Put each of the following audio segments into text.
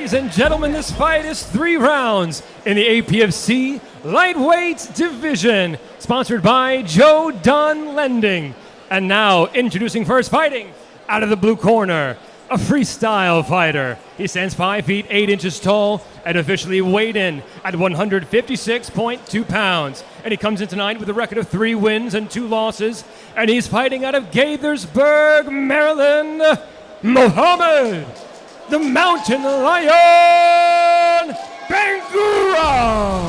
Ladies and gentlemen, this fight is 3 rounds in the APFC lightweight division, sponsored by Joe Dunn Lending. And now, introducing first, fighting out of the blue corner, a freestyle fighter. He stands 5 feet 8 inches tall and officially weighed in at 156.2 pounds. And he comes in tonight with a record of 3 wins and 2 losses. And he's fighting out of Gaithersburg, Maryland, Mohammed, the Mountain Lion, Bangura.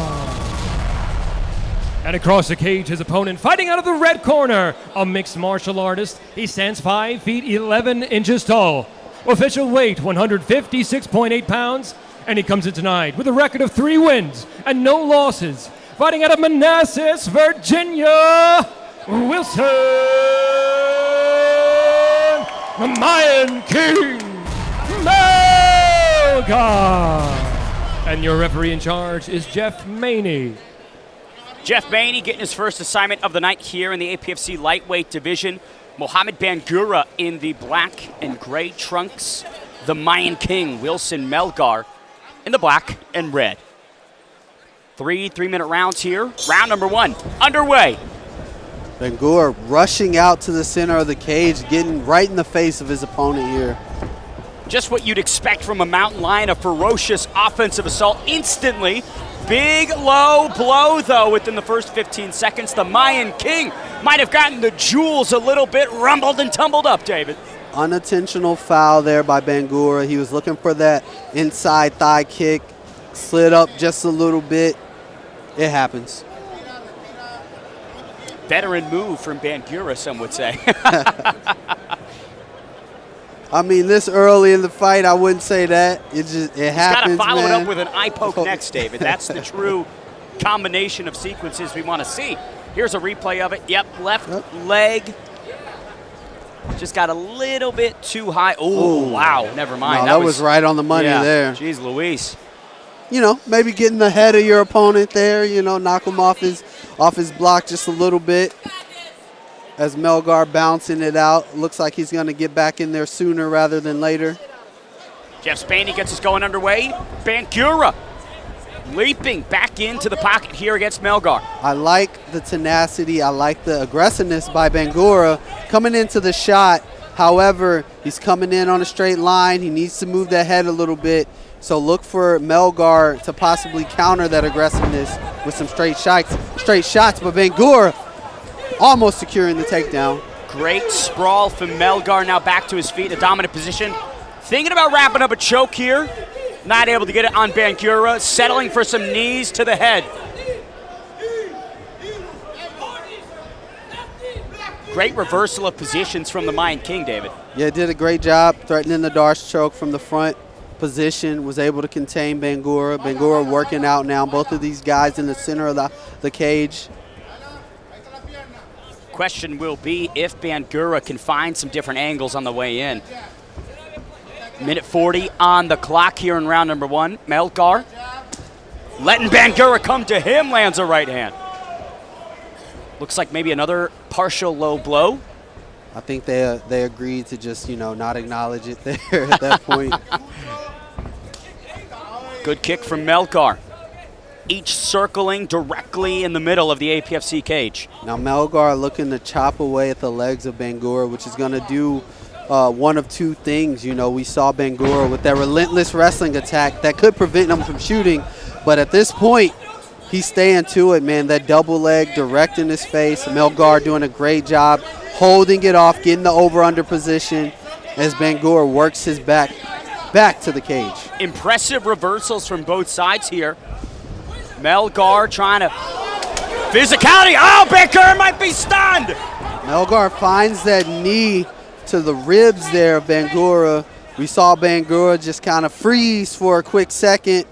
And across the cage, his opponent, fighting out of the red corner, a mixed martial artist. He stands 5 feet 11 inches tall. Official weight, 156.8 pounds. And he comes in tonight with a record of 3 wins and no losses. Fighting out of Manassas, Virginia, Wilson, the Mayan King, Melgar. And your referee in charge is Jeff Maney. Jeff Maney getting his first assignment of the night here in the APFC lightweight division. Mohammed Bangura in the black and gray trunks. The Mayan King, Wilson Melgar, in the black and red. 3 3-minute rounds here. Round number 1 underway. Bangura rushing out to the center of the cage, getting right in the face of his opponent here. Just what you'd expect from a mountain lion, a ferocious offensive assault instantly. Big low blow, though, within the first 15 seconds. The Mayan King might have gotten the jewels a little bit, rumbled and tumbled up, David. Unintentional foul there by Bangura. He was looking for that inside thigh kick, slid up just a little bit. It happens. Veteran move from Bangura, some would say. I mean, this early in the fight, I wouldn't say that. It happens, He's got to follow man. it up with an eye poke next, David. That's the true combination of sequences we want to see. Here's a replay of it. Yep, left leg. Just got a little bit too high. Oh, wow, never mind. No, that was right on the money there. Jeez Louise. You know, maybe getting ahead of your opponent there, you know, knock him off his block just a little bit. As Melgar bouncing it out. Looks like he's going to get back in there sooner rather than later. Jeff Spaney gets us going underway. Bangura leaping back into the pocket here against Melgar. I like the tenacity. I like the aggressiveness by Bangura coming into the shot. However, he's coming in on a straight line. He needs to move that head a little bit. So look for Melgar to possibly counter that aggressiveness with some straight shots. But Bangura almost securing the takedown. Great sprawl from Melgar, now back to his feet, a dominant position. Thinking about wrapping up a choke here. Not able to get it on Bangura, settling for some knees to the head. Great reversal of positions from the Mayan King, David. Yeah, did a great job threatening the Darce choke from the front position, was able to contain Bangura. Bangura working out now, both of these guys in the center of the cage. Question will be if Bangura can find some different angles on the way in. Minute 40 on the clock here in round number 1. Melgar letting Bangura come to him, lands a right hand. Looks like maybe another partial low blow. I think they agreed to just, you know, not acknowledge it there at that point. Good kick from Melgar. Each circling directly in the middle of the APFC cage. Now Melgar looking to chop away at the legs of Bangura, which is going to do one of 2 things. You know, we saw Bangura with that relentless wrestling attack that could prevent him from shooting. But at this point, he's staying to it, man. That double leg direct in his face. Melgar doing a great job holding it off, getting the over-under position as Bangura works his back to the cage. Impressive reversals from both sides here. Melgar trying to physicality. Oh, Bangura might be stunned. Melgar finds that knee to the ribs there of Bangura. We saw Bangura just kind of freeze for a quick second.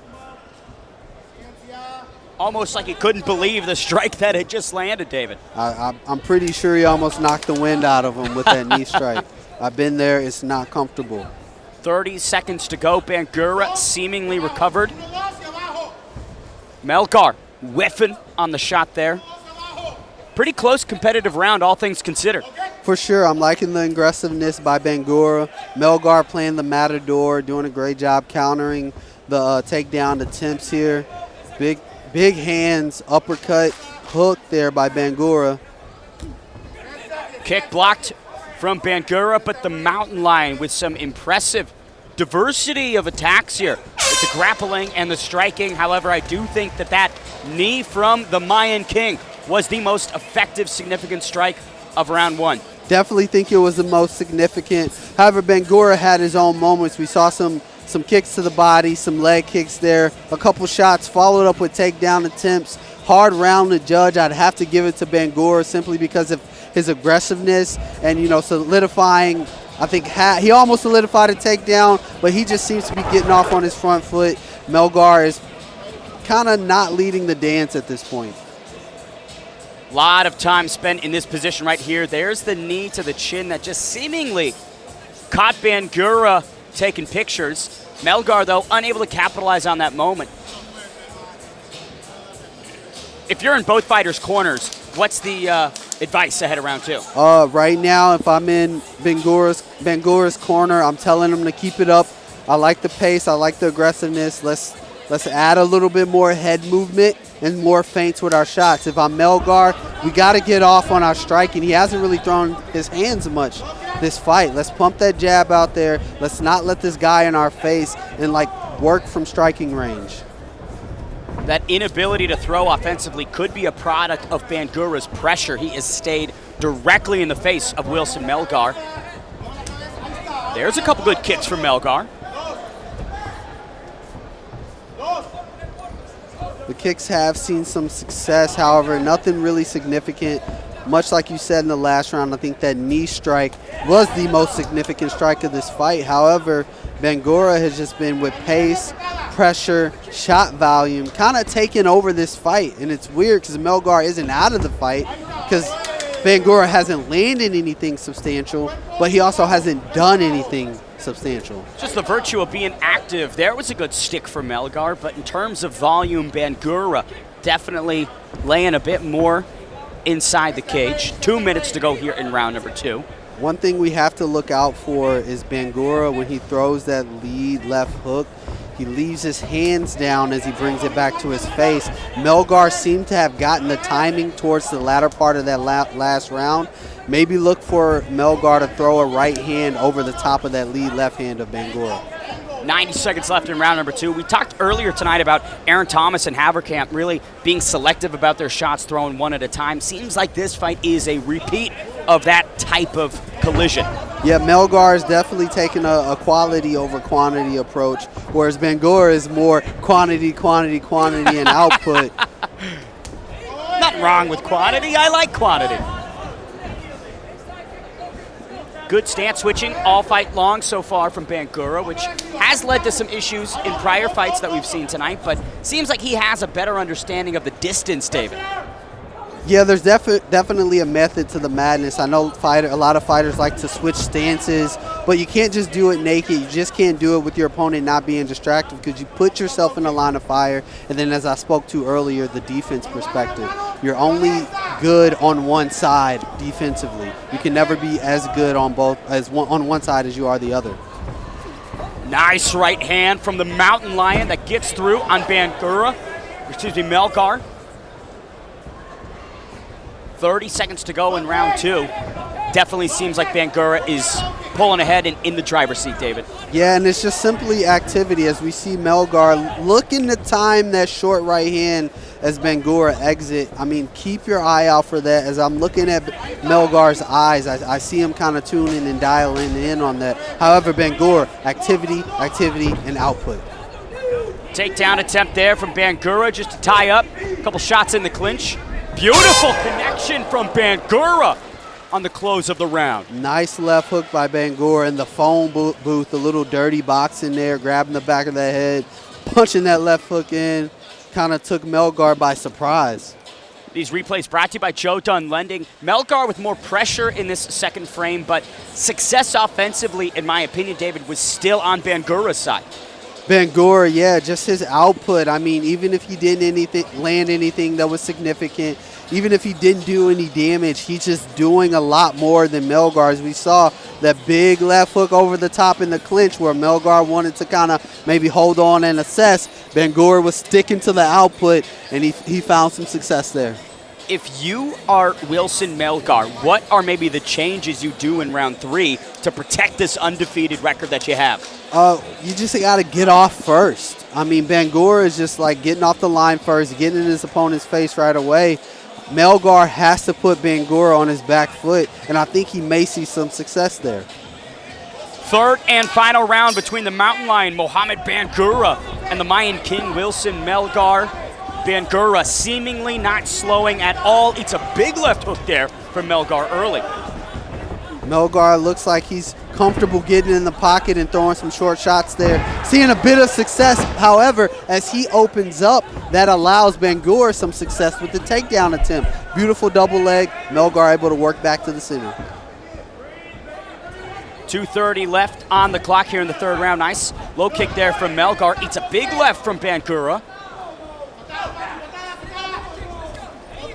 Almost like he couldn't believe the strike that had just landed, David. I'm pretty sure he almost knocked the wind out of him with that knee strike. I've been there. It's not comfortable. 30 seconds to go. Bangura seemingly recovered. Melgar whiffing on the shot there. Pretty close competitive round, all things considered. For sure, I'm liking the aggressiveness by Bangura. Melgar playing the matador, doing a great job countering the takedown attempts here. Big hands, uppercut, hook there by Bangura. Kick blocked from Bangura, but the Mountain Lion with some impressive diversity of attacks here with the grappling and the striking. However, I do think that knee from the Mayan King was the most effective, significant strike of round one. Definitely think it was the most significant. However, Bangura had his own moments. We saw some kicks to the body, some leg kicks there, a couple shots followed up with takedown attempts. Hard round to judge. I'd have to give it to Bangura simply because of his aggressiveness and, solidifying. I think he almost solidified a takedown, but he just seems to be getting off on his front foot. Melgar is kind of not leading the dance at this point. Lot of time spent in this position right here. There's the knee to the chin that just seemingly caught Bangura taking pictures. Melgar, though, unable to capitalize on that moment. If you're in both fighters' corners, what's the advice ahead of round two? Right now, if I'm in Bangura's corner, I'm telling him to keep it up. I like the pace. I like the aggressiveness. Let's add a little bit more head movement and more feints with our shots. If I'm Melgar, we got to get off on our striking. He hasn't really thrown his hands much this fight. Let's pump that jab out there. Let's not let this guy in our face and work from striking range. That inability to throw offensively could be a product of Bangura's pressure. He has stayed directly in the face of Wilson Melgar. There's a couple good kicks from Melgar. The kicks have seen some success, however, nothing really significant. Much like you said in the last round, I think that knee strike was the most significant strike of this fight. However, Bangura has just been with pace, pressure, shot volume, kind of taking over this fight. And it's weird because Melgar isn't out of the fight because Bangura hasn't landed anything substantial, but he also hasn't done anything substantial. Just the virtue of being active. There was a good stick for Melgar, but in terms of volume, Bangura definitely laying a bit more inside the cage. 2 minutes to go here in round number two. One thing we have to look out for is Bangura when he throws that lead left hook. He leaves his hands down as he brings it back to his face. Melgar seemed to have gotten the timing towards the latter part of that last round. Maybe look for Melgar to throw a right hand over the top of that lead left hand of Bangura. 90 seconds left in round number two. We talked earlier tonight about Aaron Thomas and Haverkamp really being selective about their shots, throwing one at a time. Seems like this fight is a repeat of that type of collision. Yeah, Melgar is definitely taking a quality over quantity approach, whereas Bangura is more quantity, and output. Nothing wrong with quantity. I like quantity. Good stance switching all fight long so far from Bangura, which has led to some issues in prior fights that we've seen tonight, but seems like he has a better understanding of the distance, David. Yeah, there's definitely a method to the madness. I know a lot of fighters like to switch stances, but you can't just do it naked. You just can't do it with your opponent not being distracted because you put yourself in a line of fire. And then as I spoke to earlier, the defense perspective. You're only good on one side defensively. You can never be as good on one side as you are the other. Nice right hand from the Mountain Lion that gets through on Melgar. 30 seconds to go in round two. Definitely seems like Bangura is pulling ahead and in the driver's seat, David. Yeah, and it's just simply activity as we see Melgar looking to time that short right hand as Bangura exit. I mean, keep your eye out for that. As I'm looking at Melgar's eyes, I see him kind of tuning and dialing in on that. However, Bangura, activity, and output. Takedown attempt there from Bangura just to tie up. A couple shots in the clinch. Beautiful connection from Bangura on the close of the round. Nice left hook by Bangura in the phone booth, the little dirty box in there, grabbing the back of the head, punching that left hook in, kind of took Melgar by surprise. These replays brought to you by Joe Dunn Lending. Melgar with more pressure in this second frame, but success offensively, in my opinion, David, was still on Bangura's side. Bangura, yeah, just his output. I mean, even if he didn't land anything that was significant, even if he didn't do any damage, he's just doing a lot more than Melgar. As we saw that big left hook over the top in the clinch where Melgar wanted to kind of maybe hold on and assess. Bangura was sticking to the output, and he found some success there. If you are Wilson Melgar, what are maybe the changes you do in round 3 to protect this undefeated record that you have? You just got to get off first. I mean, Bangura is just like getting off the line first, getting in his opponent's face right away. Melgar has to put Bangura on his back foot, and I think he may see some success there. Third and final round between the Mountain Lion, Mohammed Bangura, and the Mayan King, Wilson Melgar. Bangura seemingly not slowing at all. It's a big left hook there from Melgar early. Melgar looks like he's comfortable getting in the pocket and throwing some short shots there. Seeing a bit of success, however, as he opens up, that allows Bangura some success with the takedown attempt. Beautiful double leg, Melgar able to work back to the center. 2:30 left on the clock here in the third round. Nice low kick there from Melgar. It's a big left from Bangura.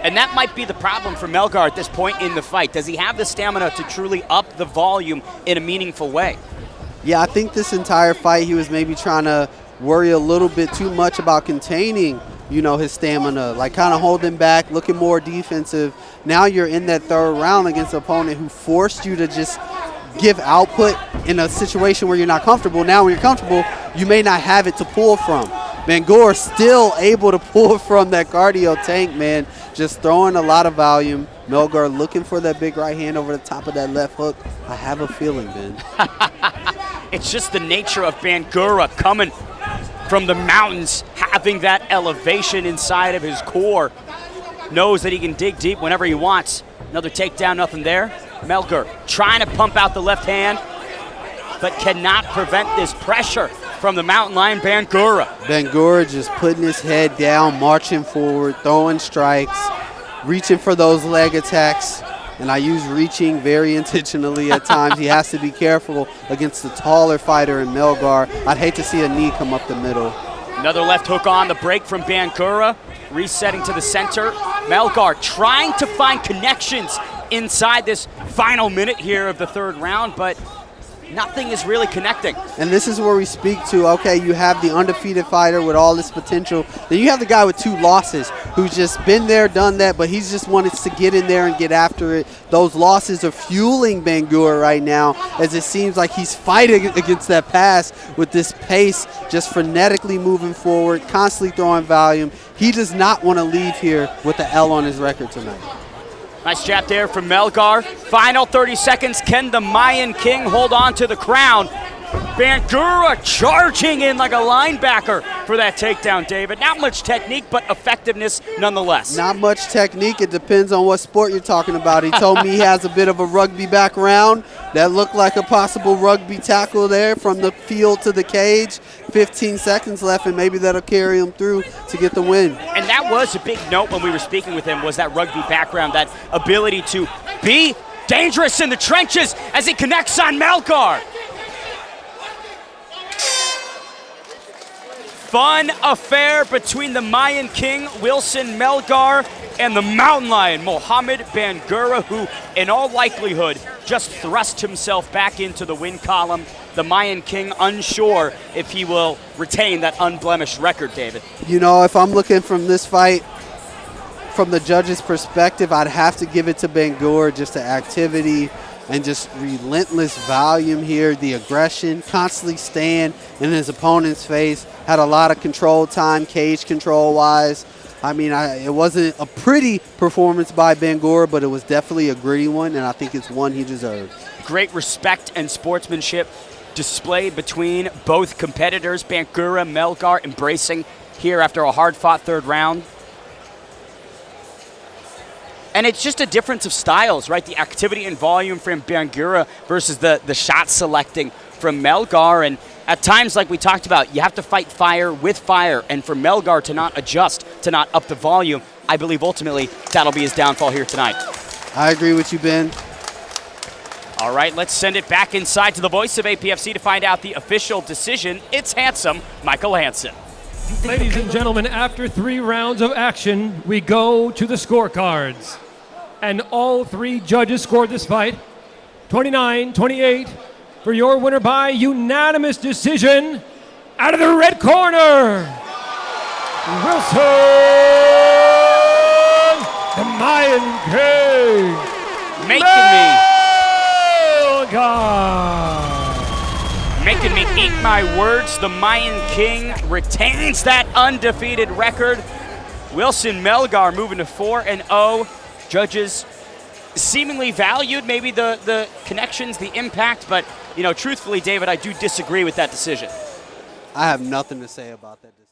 And that might be the problem for Melgar at this point in the fight. Does he have the stamina to truly up the volume in a meaningful way? Yeah, I think this entire fight he was maybe trying to worry a little bit too much about containing, his stamina, like kind of holding back, looking more defensive. Now you're in that third round against an opponent who forced you to just give output in a situation where you're not comfortable. Now when you're comfortable, you may not have it to pull from. Bangura still able to pull from that cardio tank, man. Just throwing a lot of volume. Melgar looking for that big right hand over the top of that left hook. I have a feeling, Ben. It's just the nature of Bangura coming from the mountains, having that elevation inside of his core. Knows that he can dig deep whenever he wants. Another takedown, nothing there. Melgar trying to pump out the left hand, but cannot prevent this pressure from the Mountain Lion, Bangura. Bangura just putting his head down, marching forward, throwing strikes, reaching for those leg attacks. And I use reaching very intentionally at times. He has to be careful against the taller fighter in Melgar. I'd hate to see a knee come up the middle. Another left hook on the break from Bangura, resetting to the center. Melgar trying to find connections inside this final minute here of the third round, but nothing is really connecting. And this is where we speak to, okay, you have the undefeated fighter with all this potential. Then you have the guy with 2 losses who's just been there, done that, but he's just wanted to get in there and get after it. Those losses are fueling Bangura right now, as it seems like he's fighting against that pass with this pace, just frenetically moving forward, constantly throwing volume. He does not want to leave here with an L on his record tonight. Nice jab there from Melgar. Final 30 seconds. Can the Mayan King hold on to the crown? Bangura charging in like a linebacker for that takedown, David. Not much technique, but effectiveness nonetheless. Not much technique. It depends on what sport you're talking about. He told me he has a bit of a rugby background. That looked like a possible rugby tackle there from the field to the cage. 15 seconds left, and maybe that'll carry him through to get the win. And that was a big note when we were speaking with him, was that rugby background, that ability to be dangerous in the trenches as he connects on Melgar. Fun affair between the Mayan King, Wilson Melgar, and the Mountain Lion, Mohammed Bangura, who in all likelihood just thrust himself back into the win column. The Mayan King unsure if he will retain that unblemished record, David. If I'm looking from this fight, from the judge's perspective, I'd have to give it to Bangura, just the activity and just relentless volume here, the aggression, constantly staying in his opponent's face, had a lot of control time, cage control-wise. I mean, it wasn't a pretty performance by Bangura, but it was definitely a gritty one, and I think it's one he deserves. Great respect and sportsmanship displayed between both competitors. Bangura, Melgar embracing here after a hard-fought third round. And it's just a difference of styles, right? The activity and volume from Bangura versus the shot selecting from Melgar. And at times, like we talked about, you have to fight fire with fire. And for Melgar to not adjust, to not up the volume, I believe ultimately that'll be his downfall here tonight. I agree with you, Ben. All right, let's send it back inside to the voice of APFC to find out the official decision. It's handsome, Michael Hansen. Ladies and gentlemen, after 3 rounds of action, we go to the scorecards. And all 3 judges scored this fight 29-28 for your winner by unanimous decision. Out of the red corner, Wilson, the Mayan King, making me eat my words. The Mayan King retains that undefeated record. Wilson Melgar moving to 4-0. Judges seemingly valued maybe the connections, the impact, but truthfully, David, I do disagree with that decision. I have nothing to say about that decision.